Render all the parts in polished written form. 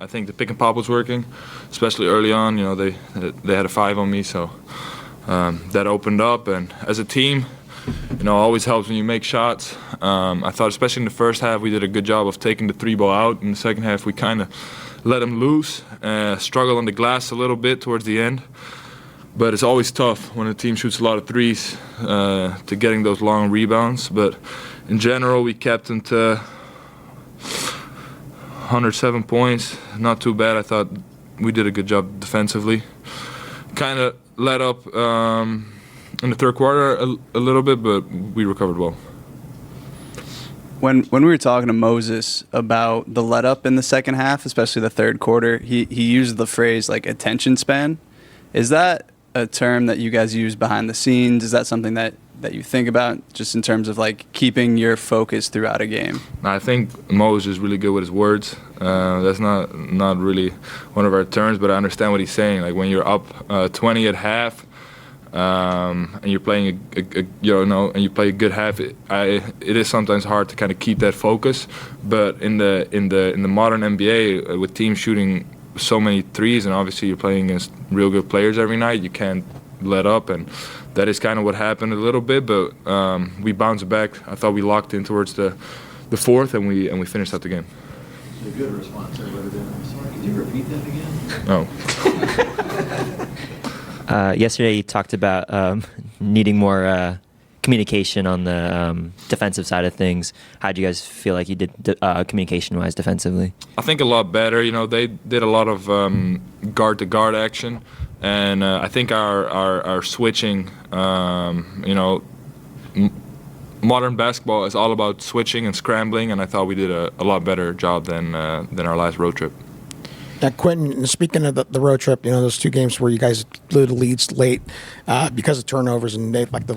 I think the pick and pop was working, especially early on. You know, they had a 5 on me, so that opened up. And as a team, you know, it always helps when you make shots. I thought, especially in the first half, we did a good job of taking the 3-ball out. In the second half, we kind of let them loose, struggle on the glass a little bit towards the end. But it's always tough when a team shoots a lot of threes to getting those long rebounds. But in general, we kept them to 107 points. Not too bad. I thought we did a good job defensively. Kind of let up in the third quarter a little bit, but we recovered well. When we were talking to Moses about the let up in the second half, especially the third quarter, he used the phrase like attention span. Is that a term that you guys use behind the scenes? Is that something that you think about just in terms of like keeping your focus throughout a game? I think Moses is really good with his words. That's not really one of our terms, but I understand what he's saying. Like when you're up 20 at half, and you're playing and you play a good half, it is sometimes hard to kind of keep that focus. But in the modern NBA, with teams shooting so many threes, and obviously you're playing against real good players every night, you can't let up, and that is kind of what happened a little bit. But we bounced back. I thought we locked in towards the fourth, and we finished out the game. A good response there, brother. I'm sorry, could you repeat that again? No. Yesterday you talked about needing more communication on the defensive side of things. How do you guys feel like you did communication-wise defensively? I think a lot better. You know, they did a lot of guard-to-guard action, and I think our switching, modern basketball is all about switching and scrambling, and I thought we did a lot better job than our last road trip. Quinten, speaking of the road trip, you know, those 2 games where you guys blew the leads late because of turnovers and they, like the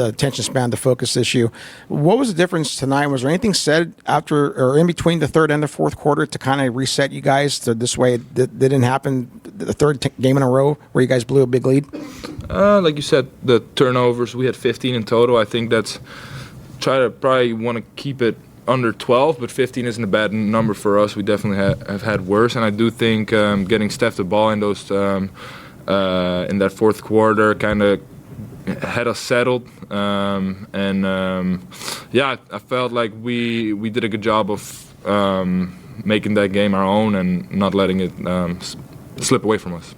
attention span, the focus issue. What was the difference tonight? Was there anything said after or in between the third and the fourth quarter to kind of reset you guys to this way it didn't happen the third game in a row where you guys blew a big lead? Like you said, the turnovers, we had 15 in total. I think that's probably want to keep it under 12, but 15 isn't a bad number for us. We definitely have had worse, and I do think getting Steph the ball in those in that fourth quarter kind of had us settled, I felt like we did a good job of making that game our own and not letting it slip away from us.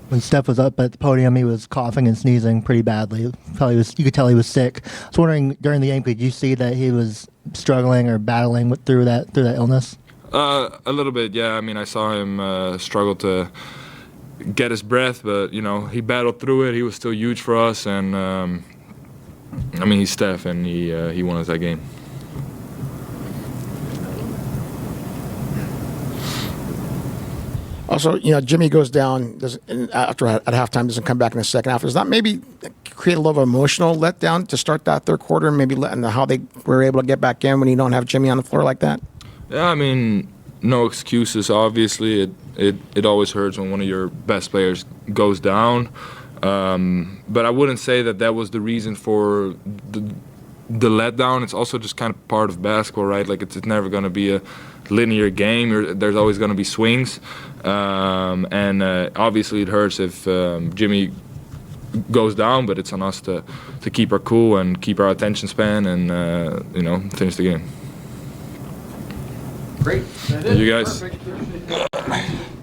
When Steph was up at the podium, he was coughing and sneezing pretty badly. You could tell he was sick. I was wondering, during the game, could you see that he was struggling or battling through that illness? A little bit, yeah. I mean, I saw him struggle to get his breath, but you know, he battled through it. He was still huge for us, and I mean, he's Steph, and he won us that game. Also, you know, Jimmy goes down after at halftime, doesn't come back in the second half. Does that maybe create a little emotional letdown to start that third quarter, maybe and how they were able to get back in when you don't have Jimmy on the floor like that? Yeah, I mean, no excuses. Obviously, it always hurts when one of your best players goes down. But I wouldn't say that was the reason for the letdown. It's also just kind of part of basketball, right? Like it's never going to be a linear game. There's always going to be swings, and obviously it hurts if Jimmy goes down. But it's on us to keep our cool and keep our attention span and finish the game. Great. Thank you guys. Perfect.